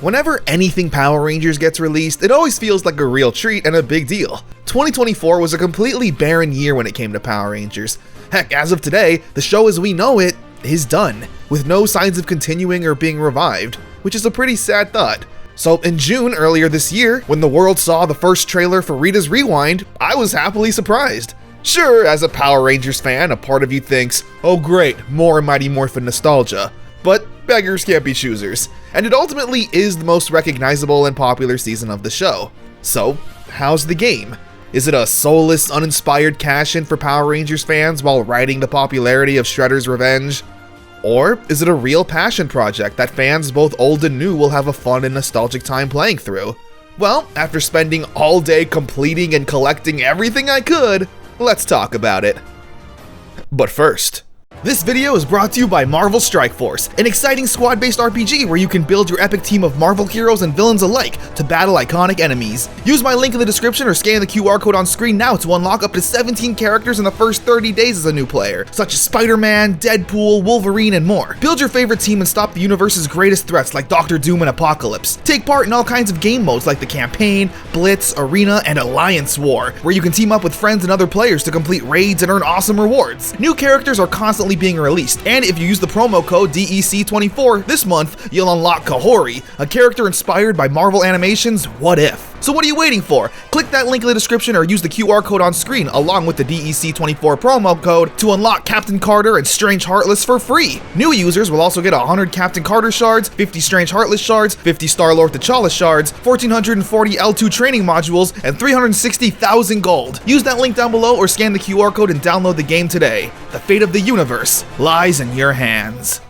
Whenever anything Power Rangers gets released, it always feels like a real treat and a big deal. 2024 was a completely barren year when it came to Power Rangers. Heck, as of today, the show as we know it is done, with no signs of continuing or being revived, which is a pretty sad thought. So in June earlier this year, when the world saw the first trailer for Rita's Rewind, I was happily surprised. Sure, as a Power Rangers fan, a part of you thinks, oh great, more Mighty Morphin nostalgia. But beggars can't be choosers, and it ultimately is the most recognizable and popular season of the show. So, how's the game? Is it a soulless, uninspired cash-in for Power Rangers fans while riding the popularity of Shredder's Revenge? Or is it a real passion project that fans both old and new will have a fun and nostalgic time playing through? Well, after spending all day completing and collecting everything I could, let's talk about it. But first, this video is brought to you by Marvel Strike Force, an exciting squad-based RPG where you can build your epic team of Marvel heroes and villains alike to battle iconic enemies. Use my link in the description or scan the QR code on screen now to unlock up to 17 characters in the first 30 days as a new player, such as Spider-Man, Deadpool, Wolverine, and more. Build your favorite team and stop the universe's greatest threats like Doctor Doom and Apocalypse. Take part in all kinds of game modes like the Campaign, Blitz, Arena, and Alliance War, where you can team up with friends and other players to complete raids and earn awesome rewards. New characters are constantly being released, and if you use the promo code DEC24 this month, you'll unlock Kahori, a character inspired by Marvel Animation's What If. So what are you waiting for? Click that link in the description or use the QR code on screen along with the DEC24 promo code to unlock Captain Carter and Strange Heartless for free. New users will also get 100 Captain Carter shards, 50 Strange Heartless shards, 50 Star-Lord T'Challa shards, 1,440 L2 training modules, and 360,000 gold. Use that link down below or scan the QR code and download the game today. The fate of the universe lies in your hands.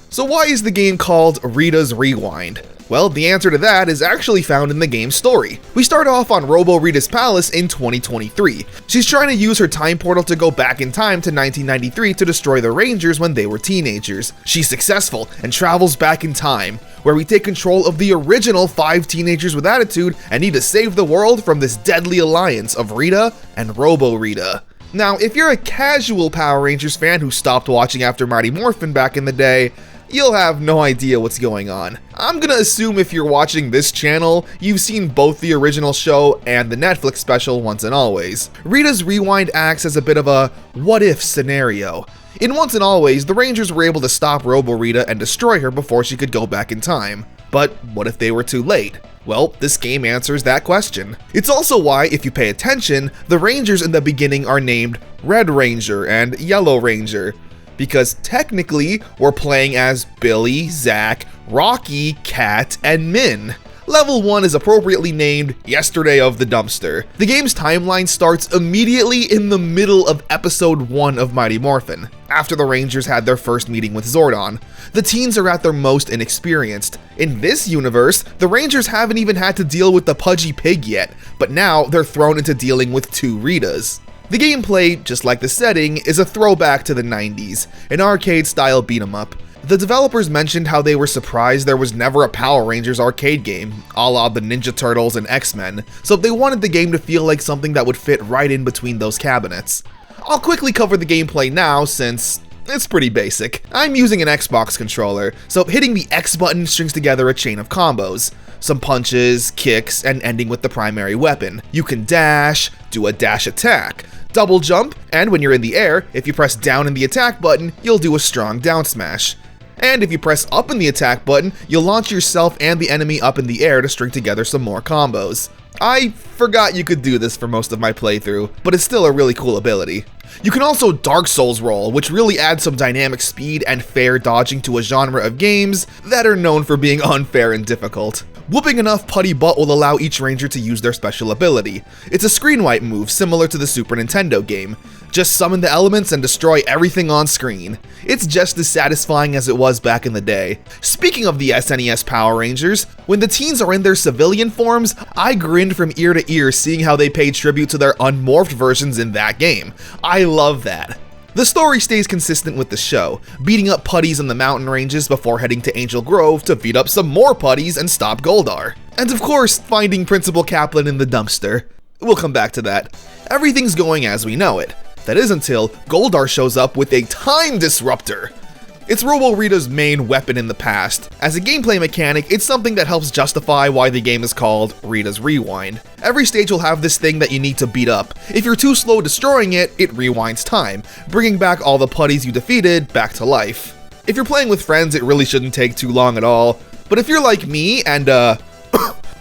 So why is the game called Rita's Rewind? Well, the answer to that is actually found in the game's story. We start off on Robo Rita's palace in 2023. She's trying to use her time portal to go back in time to 1993 to destroy the Rangers when they were teenagers. She's successful and travels back in time, where we take control of the original 5 teenagers with attitude and need to save the world from this deadly alliance of Rita and Robo Rita. Now, if you're a casual Power Rangers fan who stopped watching after Mighty Morphin back in the day, you'll have no idea what's going on. I'm gonna assume if you're watching this channel, you've seen both the original show and the Netflix special Once and Always. Rita's Rewind acts as a bit of a what-if scenario. In Once and Always, the Rangers were able to stop Robo Rita and destroy her before she could go back in time. But what if they were too late? Well, this game answers that question. It's also why, if you pay attention, the Rangers in the beginning are named Red Ranger and Yellow Ranger, because technically we're playing as Billy, Zach, Rocky, Kat, and Min. Level 1 is appropriately named Yesterday of the Dumpster. The game's timeline starts immediately in the middle of episode 1 of Mighty Morphin, after the Rangers had their first meeting with Zordon. The teens are at their most inexperienced. In this universe, the Rangers haven't even had to deal with the pudgy pig yet, but now they're thrown into dealing with 2 Ritas. The gameplay, just like the setting, is a throwback to the 90s, an arcade-style beat-em-up. The developers mentioned how they were surprised there was never a Power Rangers arcade game, a la the Ninja Turtles and X-Men, so they wanted the game to feel like something that would fit right in between those cabinets. I'll quickly cover the gameplay now since it's pretty basic. I'm using an Xbox controller, so hitting the X button strings together a chain of combos. Some punches, kicks, and ending with the primary weapon. You can dash, do a dash attack, double jump, and when you're in the air, if you press down in the attack button, you'll do a strong down smash. And if you press up in the attack button, you'll launch yourself and the enemy up in the air to string together some more combos. I forgot you could do this for most of my playthrough, but it's still a really cool ability. You can also Dark Souls roll, which really adds some dynamic speed and fair dodging to a genre of games that are known for being unfair and difficult. Whooping enough putty butt will allow each Ranger to use their special ability. It's a screen wipe move similar to the Super Nintendo game. Just summon the elements and destroy everything on screen. It's just as satisfying as it was back in the day. Speaking of the SNES Power Rangers, when the teens are in their civilian forms, I grinned from ear to ear seeing how they paid tribute to their unmorphed versions in that game. I love that. The story stays consistent with the show, beating up putties in the mountain ranges before heading to Angel Grove to beat up some more putties and stop Goldar. And of course, finding Principal Kaplan in the dumpster. We'll come back to that. Everything's going as we know it. That is until Goldar shows up with a time disruptor. It's Robo-Rita's main weapon in the past. As a gameplay mechanic, it's something that helps justify why the game is called Rita's Rewind. Every stage will have this thing that you need to beat up. If you're too slow destroying it, it rewinds time, bringing back all the putties you defeated back to life. If you're playing with friends, it really shouldn't take too long at all, but if you're like me and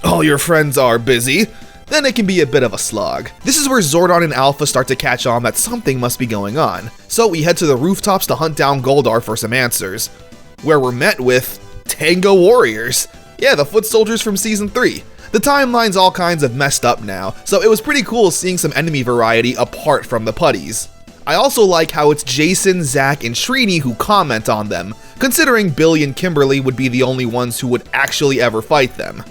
all your friends are busy, then it can be a bit of a slog. This is where Zordon and Alpha start to catch on that something must be going on. So we head to the rooftops to hunt down Goldar for some answers, where we're met with Tango Warriors. Yeah, the foot soldiers from Season 3. The timeline's all kinds of messed up now, so it was pretty cool seeing some enemy variety apart from the putties. I also like how it's Jason, Zach, and Srini who comment on them, considering Billy and Kimberly would be the only ones who would actually ever fight them.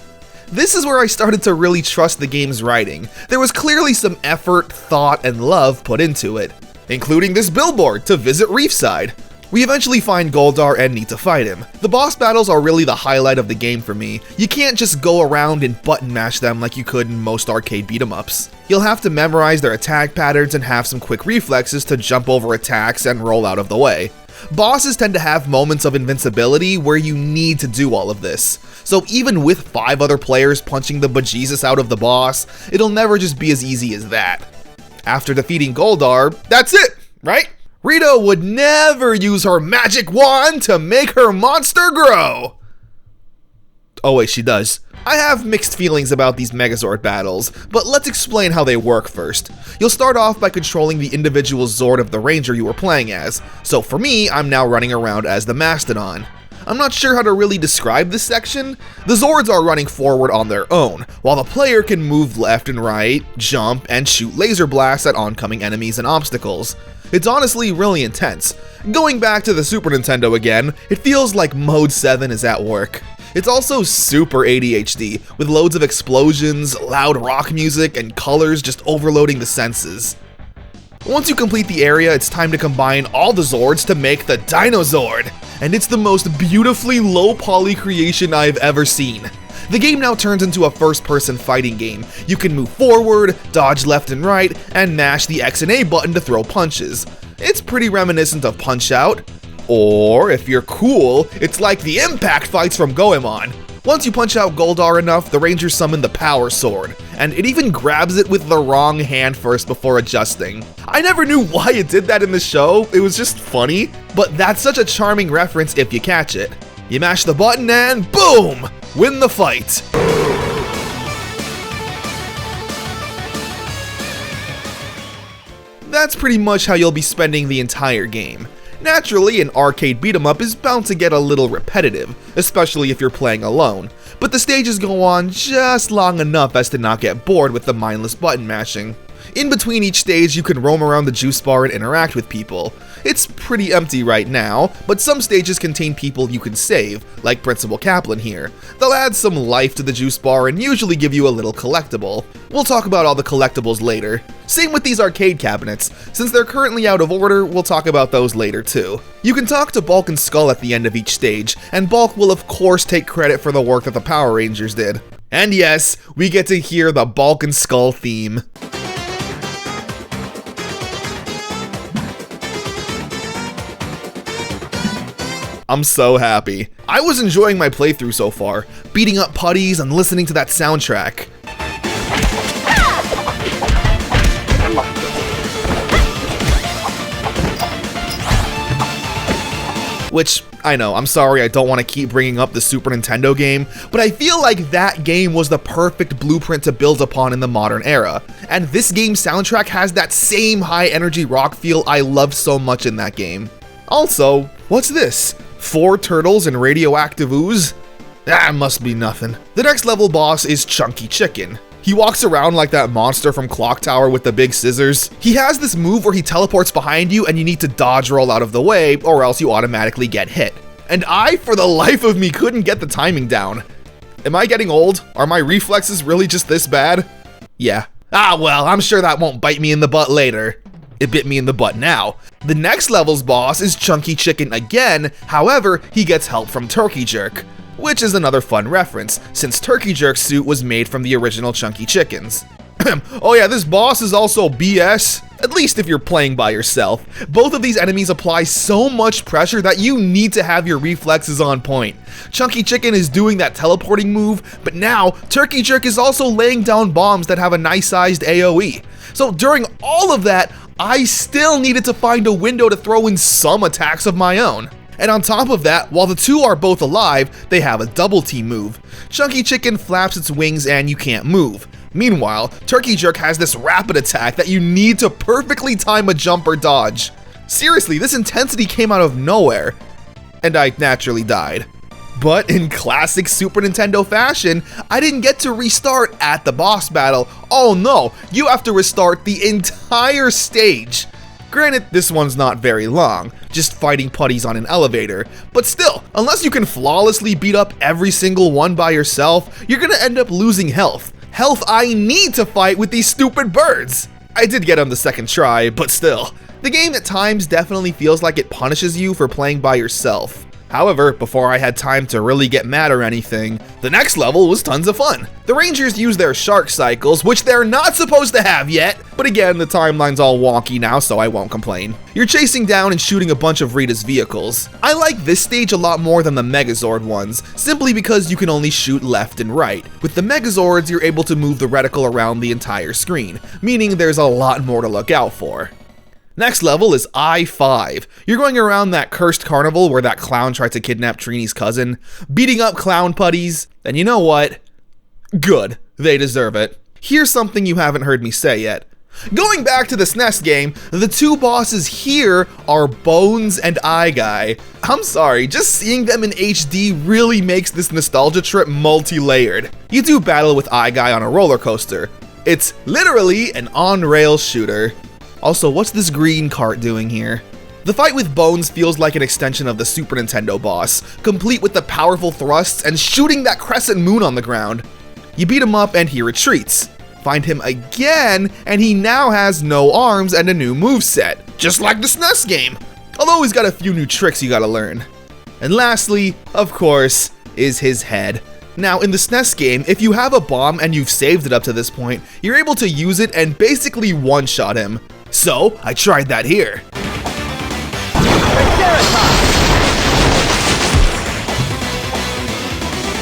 This is where I started to really trust the game's writing. There was clearly some effort, thought, and love put into it, including this billboard to visit Reefside. We eventually find Goldar and need to fight him. The boss battles are really the highlight of the game for me. You can't just go around and button mash them like you could in most arcade beat-em-ups. You'll have to memorize their attack patterns and have some quick reflexes to jump over attacks and roll out of the way. Bosses tend to have moments of invincibility where you need to do all of this. So even with 5 other players punching the bejesus out of the boss, it'll never just be as easy as that. After defeating Goldar, that's it, right? Rita would never use her magic wand to make her monster grow! Oh wait, she does. I have mixed feelings about these Megazord battles, but let's explain how they work first. You'll start off by controlling the individual Zord of the Ranger you were playing as, so for me, I'm now running around as the Mastodon. I'm not sure how to really describe this section. The Zords are running forward on their own, while the player can move left and right, jump, and shoot laser blasts at oncoming enemies and obstacles. It's honestly really intense. Going back to the Super Nintendo again, it feels like Mode 7 is at work. It's also super ADHD, with loads of explosions, loud rock music, and colors just overloading the senses. Once you complete the area, it's time to combine all the Zords to make the Dinozord, and it's the most beautifully low-poly creation I've ever seen. The game now turns into a first-person fighting game. You can move forward, dodge left and right, and mash the X and A button to throw punches. It's pretty reminiscent of Punch-Out! Or, if you're cool, it's like the impact fights from Goemon. Once you punch out Goldar enough, the Rangers summon the Power Sword, and it even grabs it with the wrong hand first before adjusting. I never knew why it did that in the show, it was just funny, but that's such a charming reference if you catch it. You mash the button and boom! Win the fight! That's pretty much how you'll be spending the entire game. Naturally, an arcade beat-em-up is bound to get a little repetitive, especially if you're playing alone, but the stages go on just long enough as to not get bored with the mindless button mashing. In between each stage, you can roam around the juice bar and interact with people. It's pretty empty right now, but some stages contain people you can save, like Principal Kaplan here. They'll add some life to the juice bar and usually give you a little collectible. We'll talk about all the collectibles later. Same with these arcade cabinets. Since they're currently out of order, we'll talk about those later too. You can talk to Bulk and Skull at the end of each stage, and Bulk will of course take credit for the work that the Power Rangers did. And yes, we get to hear the Bulk and Skull theme. I'm so happy. I was enjoying my playthrough so far, beating up putties and listening to that soundtrack. Which, I know, I'm sorry I don't want to keep bringing up the Super Nintendo game, but I feel like that game was the perfect blueprint to build upon in the modern era. And this game's soundtrack has that same high energy rock feel I loved so much in that game. Also, what's this? 4 turtles and radioactive ooze? That must be nothing. The next level boss is Chunky Chicken. He walks around like that monster from Clock Tower with the big scissors. He has this move where he teleports behind you and you need to dodge roll out of the way or else you automatically get hit. And I, for the life of me, couldn't get the timing down. Am I getting old? Are my reflexes really just this bad? Yeah. Ah well, I'm sure that won't bite me in the butt later. It bit me in the butt now. The next level's boss is Chunky Chicken again, however, he gets help from Turkey Jerk, which is another fun reference, since Turkey Jerk's suit was made from the original Chunky Chickens. Oh yeah, this boss is also BS. at least if you're playing by yourself. Both of these enemies apply so much pressure that you need to have your reflexes on point. Chunky Chicken is doing that teleporting move, but now Turkey Jerk is also laying down bombs that have a nice-sized AoE. So during all of that, I still needed to find a window to throw in some attacks of my own. And on top of that, while the two are both alive, they have a double team move. Chunky Chicken flaps its wings and you can't move. Meanwhile, Turkey Jerk has this rapid attack that you need to perfectly time a jump or dodge. Seriously, this intensity came out of nowhere, and I naturally died. But in classic Super Nintendo fashion, I didn't get to restart at the boss battle. Oh no, you have to restart the entire stage. Granted, this one's not very long, just fighting putties on an elevator, but still, unless you can flawlessly beat up every single one by yourself, you're gonna end up losing health. Health I need to fight with these stupid birds! I did get on the second try, but still. The game at times definitely feels like it punishes you for playing by yourself. However, before I had time to really get mad or anything, the next level was tons of fun. The Rangers use their shark cycles, which they're not supposed to have yet, but again, the timeline's all wonky now, so I won't complain. You're chasing down and shooting a bunch of Rita's vehicles. I like this stage a lot more than the Megazord ones, simply because you can only shoot left and right. With the Megazords, you're able to move the reticle around the entire screen, meaning there's a lot more to look out for. Next level is I-5. You're going around that cursed carnival where that clown tried to kidnap Trini's cousin, beating up clown putties, and you know what? Good, they deserve it. Here's something you haven't heard me say yet. Going back to the SNES game, the two bosses here are Bones and Guy. I'm sorry, just seeing them in HD really makes this nostalgia trip multi-layered. You do battle with Guy on a roller coaster. It's literally an on-rails shooter. Also, what's this green cart doing here? The fight with Bones feels like an extension of the Super Nintendo boss, complete with the powerful thrusts and shooting that crescent moon on the ground. You beat him up and he retreats. Find him again, and he now has no arms and a new moveset, just like the SNES game. Although he's got a few new tricks you gotta learn. And lastly, of course, is his head. Now, in the SNES game, if you have a bomb and you've saved it up to this point, you're able to use it and basically one-shot him. So, I tried that here.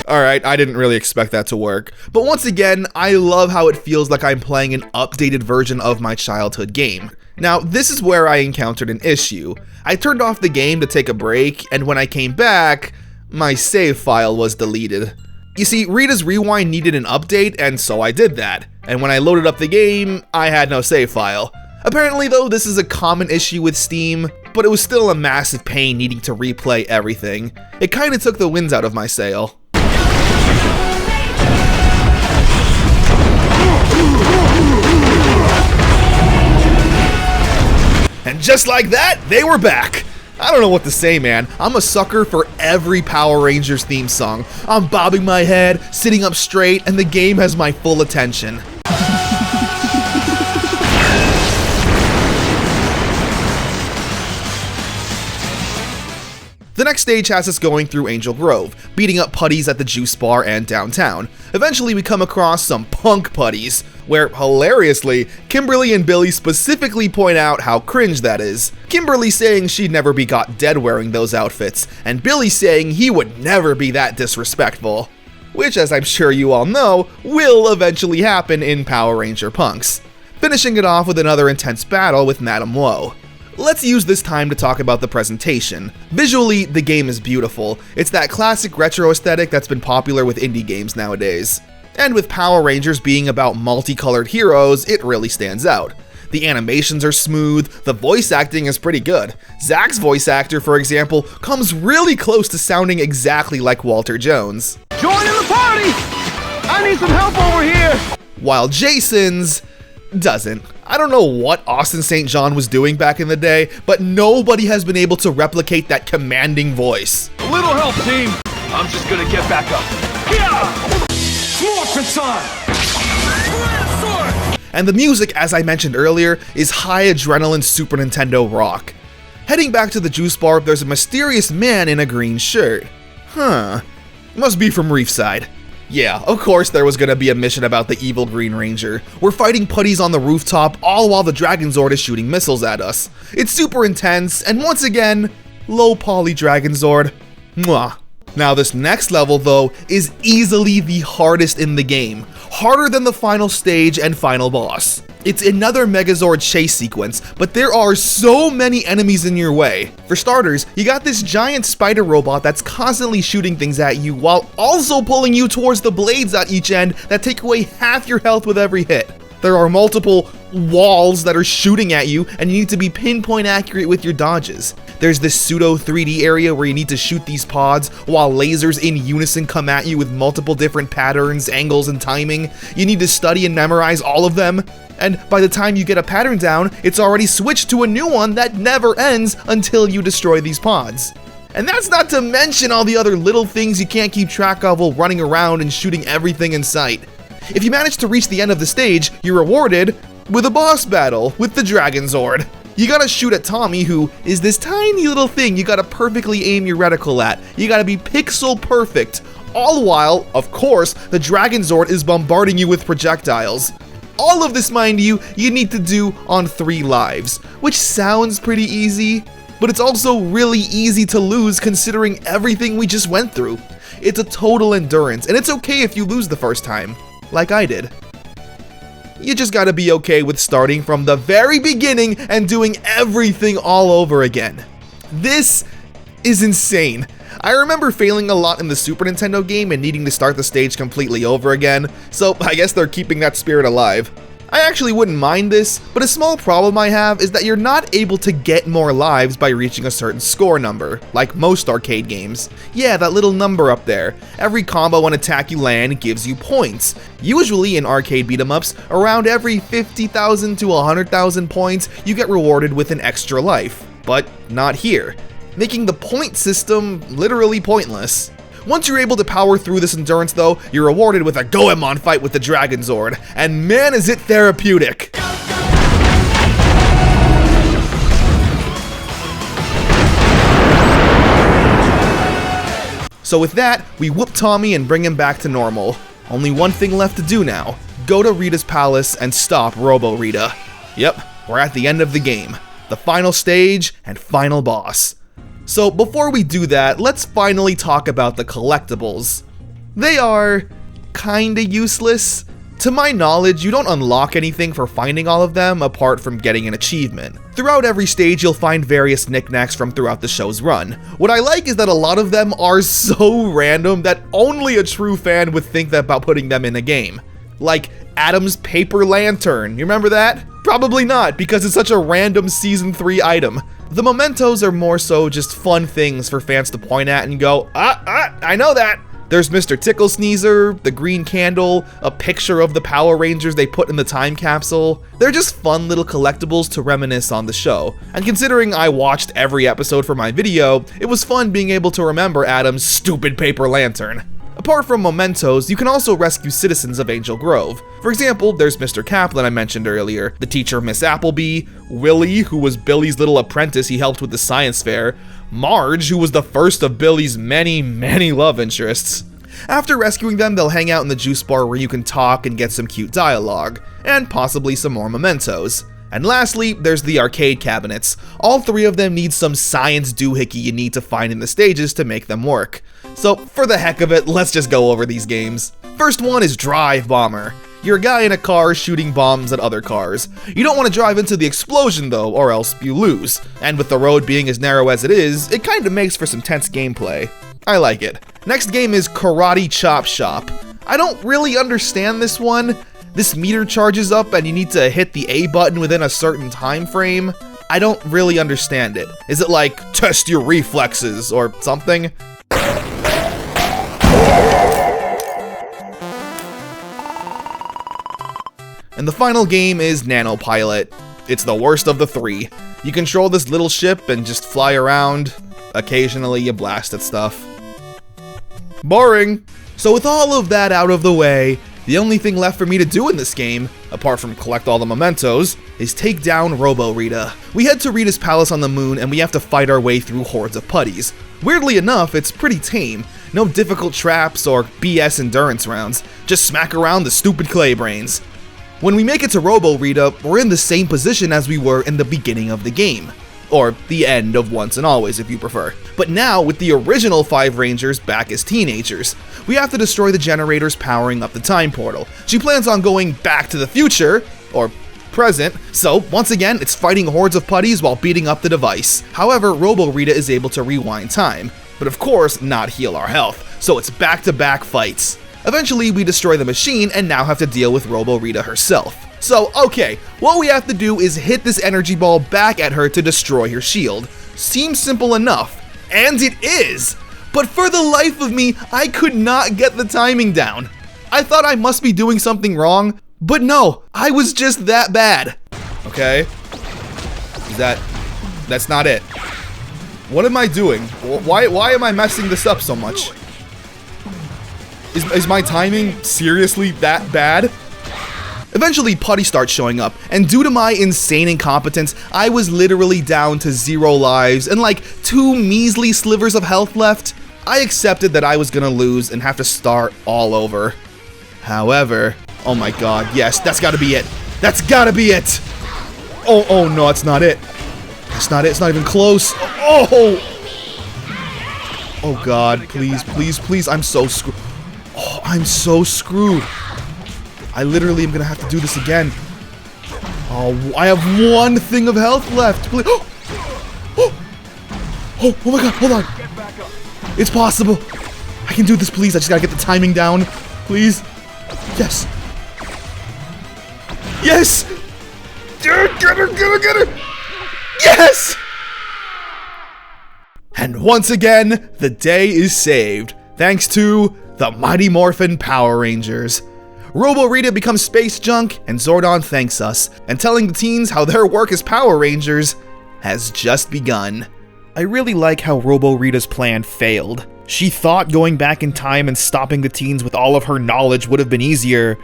Alright, I didn't really expect that to work. But once again, I love how it feels like I'm playing an updated version of my childhood game. Now, this is where I encountered an issue. I turned off the game to take a break, and when I came back, my save file was deleted. You see, Rita's Rewind needed an update, and so I did that. And when I loaded up the game, I had no save file. Apparently though, this is a common issue with Steam, but it was still a massive pain needing to replay everything. It kinda took the winds out of my sail. And just like that, they were back! I don't know what to say, man. I'm a sucker for every Power Rangers theme song. I'm bobbing my head, sitting up straight, and the game has my full attention. The next stage has us going through Angel Grove, beating up putties at the juice bar and downtown. Eventually we come across some punk putties, where, hilariously, Kimberly and Billy specifically point out how cringe that is. Kimberly saying she'd never be caught dead wearing those outfits, and Billy saying he would never be that disrespectful. Which, as I'm sure you all know, will eventually happen in Power Ranger Punks. Finishing it off with another intense battle with Madame Woe. Let's use this time to talk about the presentation. Visually, the game is beautiful. It's that classic retro aesthetic that's been popular with indie games nowadays. And with Power Rangers being about multicolored heroes, it really stands out. The animations are smooth, the voice acting is pretty good. Zack's voice actor, for example, comes really close to sounding exactly like Walter Jones. Join in the party! I need some help over here! While Jason's doesn't. I don't know what Austin St. John was doing back in the day, but nobody has been able to replicate that commanding voice. A little help, team! I'm just gonna get back up. Yeah! And the music, as I mentioned earlier, is high adrenaline Super Nintendo rock. Heading back to the juice bar, there's a mysterious man in a green shirt. Huh. Must be from Reefside. Yeah, of course there was gonna be a mission about the evil Green Ranger. We're fighting putties on the rooftop, all while the Dragonzord is shooting missiles at us. It's super intense, and once again, low poly Dragonzord. Mwah. Now this next level though is easily the hardest in the game. Harder than the final stage and final boss. It's another Megazord chase sequence, but there are so many enemies in your way. For starters, you got this giant spider robot that's constantly shooting things at you while also pulling you towards the blades at each end that take away half your health with every hit. There are multiple walls that are shooting at you, and you need to be pinpoint accurate with your dodges. There's this pseudo 3D area where you need to shoot these pods while lasers in unison come at you with multiple different patterns, angles, and timing. You need to study and memorize all of them, and by the time you get a pattern down, it's already switched to a new one that never ends until you destroy these pods. And that's not to mention all the other little things you can't keep track of while running around and shooting everything in sight. If you manage to reach the end of the stage, you're rewarded with a boss battle with the Dragonzord. You gotta shoot at Tommy, who is this tiny little thing you gotta perfectly aim your reticle at. You gotta be pixel perfect, all while, of course, the Dragonzord is bombarding you with projectiles. All of this, mind you, you need to do on 3 lives, which sounds pretty easy, but it's also really easy to lose considering everything we just went through. It's a total endurance, and it's okay if you lose the first time, like I did. You just gotta be okay with starting from the very beginning and doing everything all over again. This is insane. I remember failing a lot in the Super Nintendo game and needing to start the stage completely over again, so I guess they're keeping that spirit alive. I actually wouldn't mind this, but a small problem I have is that you're not able to get more lives by reaching a certain score number, like most arcade games. Yeah, that little number up there. Every combo and attack you land gives you points. Usually in arcade beat-em-ups, around every 50,000 to 100,000 points, you get rewarded with an extra life. But not here, making the point system literally pointless. Once you're able to power through this endurance though, you're rewarded with a Goemon fight with the Dragonzord, and man is it therapeutic! So with that, we whoop Tommy and bring him back to normal. Only one thing left to do now. Go to Rita's palace and stop Robo Rita. Yep, we're at the end of the game. The final stage and final boss. So before we do that, let's finally talk about the collectibles. They are kinda useless. To my knowledge, you don't unlock anything for finding all of them apart from getting an achievement. Throughout every stage, you'll find various knickknacks from throughout the show's run. What I like is that a lot of them are so random that only a true fan would think about putting them in a game. Like Adam's paper lantern, you remember that? Probably not, because it's such a random Season 3 item. The mementos are more so just fun things for fans to point at and go, I know that! There's Mr. Tickle Sneezer, the green candle, a picture of the Power Rangers they put in the time capsule. They're just fun little collectibles to reminisce on the show. And considering I watched every episode for my video, it was fun being able to remember Adam's stupid paper lantern. Apart from mementos, you can also rescue citizens of Angel Grove. For example, there's Mr. Kaplan I mentioned earlier, the teacher Miss Appleby, Willie, who was Billy's little apprentice he helped with the science fair, Marge, who was the first of Billy's many love interests. After rescuing them, they'll hang out in the juice bar where you can talk and get some cute dialogue, and possibly some more mementos. And lastly, there's the arcade cabinets. All 3 of them need some science doohickey you need to find in the stages to make them work. So for the heck of it, let's just go over these games. First one is Drive Bomber. You're a guy in a car shooting bombs at other cars. You don't want to drive into the explosion though, or else you lose. And with the road being as narrow as it is, it kinda makes for some tense gameplay. I like it. Next game is Karate Chop Shop. I don't really understand this one. This meter charges up and you need to hit the A button within a certain time frame. I don't really understand it. Is it like, test your reflexes or something? And the final game is Nanopilot. It's the worst of the 3. You control this little ship and just fly around. Occasionally you blast at stuff. Boring! So with all of that out of the way, the only thing left for me to do in this game, apart from collect all the mementos, is take down Robo Rita. We head to Rita's palace on the moon and we have to fight our way through hordes of putties. Weirdly enough, it's pretty tame. No difficult traps or BS endurance rounds, just smack around the stupid clay brains. When we make it to Robo Rita, we're in the same position as we were in the beginning of the game. Or the end of Once and Always if you prefer. But now, with the original 5 Rangers back as teenagers, we have to destroy the generators powering up the time portal. She plans on going back to the future, or present, so once again, it's fighting hordes of putties while beating up the device. However, Robo Rita is able to rewind time, but of course not heal our health, so it's back-to-back fights. Eventually, we destroy the machine and now have to deal with Robo Rita herself. So, okay, what we have to do is hit this energy ball back at her to destroy her shield. Seems simple enough, and it is! But for the life of me, I could not get the timing down. I thought I must be doing something wrong, but no, I was just that bad. Okay, that's not it. What am I doing? Why am I messing this up so much? Is my timing seriously that bad? Eventually, Putty starts showing up, and due to my insane incompetence, I was literally down to 0 lives and like 2 measly slivers of health left. I accepted that I was gonna lose and have to start all over. However, oh my god, yes, that's gotta be it. That's gotta be it! Oh no, it's not it. It's not it, it's not even close. Oh god, please, please, please, I'm so screwed. Oh, I'm so screwed. I literally am gonna have to do this again. Oh, I have 1 thing of health left. Please. Oh my god, hold on. It's possible. I can do this, please. I just gotta get the timing down. Please. Yes. Yes! Get her! Yes! And once again, the day is saved, thanks to the Mighty Morphin Power Rangers. Robo Rita becomes space junk, and Zordon thanks us, and telling the teens how their work as Power Rangers has just begun. I really like how Robo Rita's plan failed. She thought going back in time and stopping the teens with all of her knowledge would have been easier,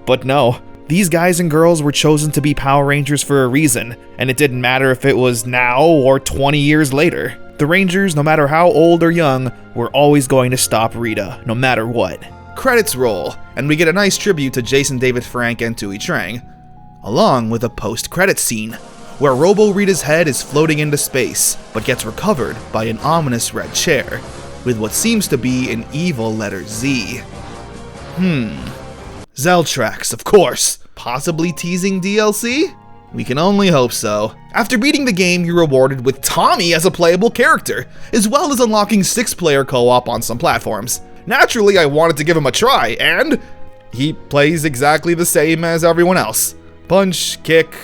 but no. These guys and girls were chosen to be Power Rangers for a reason, and it didn't matter if it was now or 20 years later. The Rangers, no matter how old or young, were always going to stop Rita, no matter what. Credits roll, and we get a nice tribute to Jason David Frank and Tui Trang, along with a post-credits scene, where Robo Rita's head is floating into space, but gets recovered by an ominous red chair, with what seems to be an evil letter Z. Zeltrax, of course. Possibly teasing DLC? We can only hope so. After beating the game, you're rewarded with Tommy as a playable character, as well as unlocking 6-player co-op on some platforms. Naturally, I wanted to give him a try, and he plays exactly the same as everyone else. Punch, kick,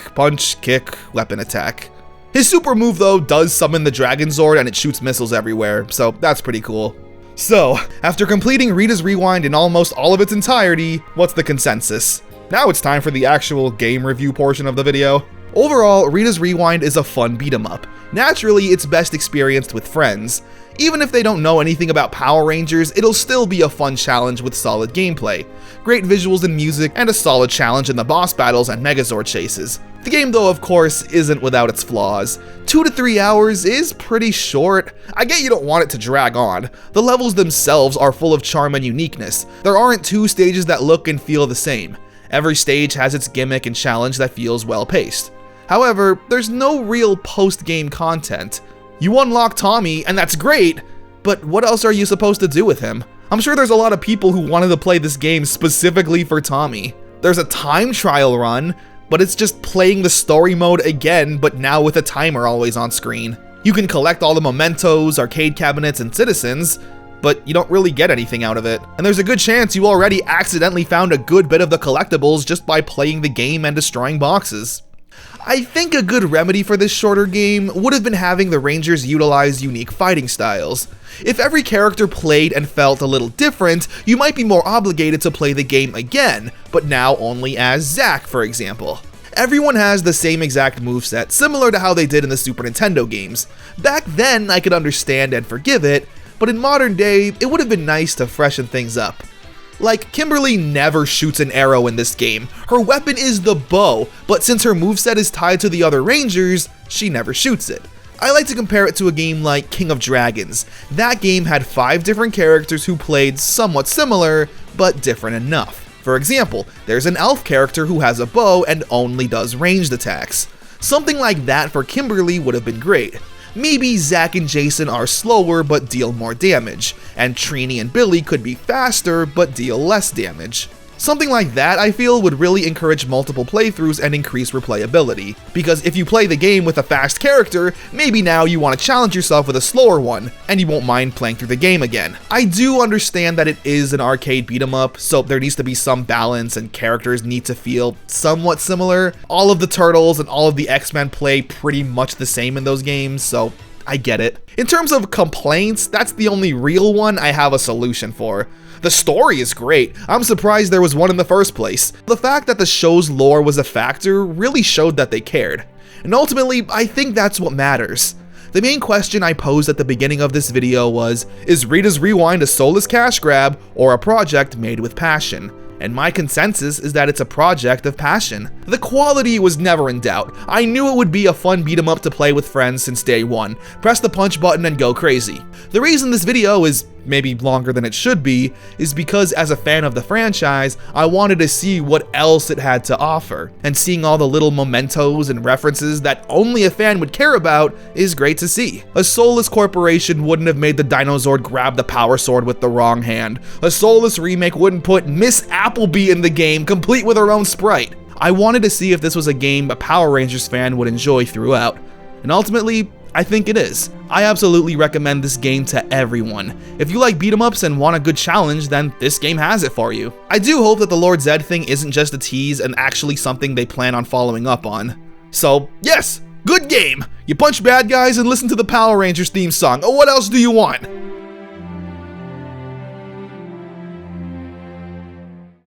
weapon attack. His super move, though, does summon the Dragonzord and it shoots missiles everywhere, so that's pretty cool. So, after completing Rita's Rewind in almost all of its entirety, what's the consensus? Now it's time for the actual game review portion of the video. Overall, Rita's Rewind is a fun beat-em-up. Naturally, it's best experienced with friends. Even if they don't know anything about Power Rangers, it'll still be a fun challenge with solid gameplay, great visuals and music, and a solid challenge in the boss battles and Megazord chases. The game, though, of course, isn't without its flaws. 2 to 3 hours is pretty short. I get you don't want it to drag on. The levels themselves are full of charm and uniqueness. There aren't 2 stages that look and feel the same. Every stage has its gimmick and challenge that feels well-paced. However, there's no real post-game content. You unlock Tommy, and that's great, but what else are you supposed to do with him? I'm sure there's a lot of people who wanted to play this game specifically for Tommy. There's a time trial run, but it's just playing the story mode again, but now with a timer always on screen. You can collect all the mementos, arcade cabinets, and citizens, but you don't really get anything out of it. And there's a good chance you already accidentally found a good bit of the collectibles just by playing the game and destroying boxes. I think a good remedy for this shorter game would have been having the Rangers utilize unique fighting styles. If every character played and felt a little different, you might be more obligated to play the game again, but now only as Zack, for example. Everyone has the same exact moveset, similar to how they did in the Super Nintendo games. Back then, I could understand and forgive it, but in modern day, it would have been nice to freshen things up. Like, Kimberly never shoots an arrow in this game. Her weapon is the bow, but since her moveset is tied to the other Rangers, she never shoots it. I like to compare it to a game like King of Dragons. That game had 5 different characters who played somewhat similar, but different enough. For example, there's an elf character who has a bow and only does ranged attacks. Something like that for Kimberly would have been great. Maybe Zack and Jason are slower but deal more damage, and Trini and Billy could be faster but deal less damage. Something like that, I feel, would really encourage multiple playthroughs and increase replayability. Because if you play the game with a fast character, maybe now you want to challenge yourself with a slower one, and you won't mind playing through the game again. I do understand that it is an arcade beat-em-up, so there needs to be some balance and characters need to feel somewhat similar. All of the Turtles and all of the X-Men play pretty much the same in those games, so I get it. In terms of complaints, that's the only real one I have a solution for. The story is great. I'm surprised there was one in the first place. The fact that the show's lore was a factor really showed that they cared. And ultimately, I think that's what matters. The main question I posed at the beginning of this video was, is Rita's Rewind a soulless cash grab or a project made with passion? And my consensus is that it's a project of passion. The quality was never in doubt. I knew it would be a fun beat 'em up to play with friends since day one. Press the punch button and go crazy. The reason this video is maybe longer than it should be is because as a fan of the franchise, I wanted to see what else it had to offer. And seeing all the little mementos and references that only a fan would care about is great to see. A soulless corporation wouldn't have made the Dragonzord grab the power sword with the wrong hand. A soulless remake wouldn't put Miss Appleby in the game, complete with her own sprite. I wanted to see if this was a game a Power Rangers fan would enjoy throughout. And ultimately, I think it is. I absolutely recommend this game to everyone. If you like beat-em-ups and want a good challenge, then this game has it for you. I do hope that the Lord Zed thing isn't just a tease and actually something they plan on following up on. So, yes, good game! You punch bad guys and listen to the Power Rangers theme song. What else do you want?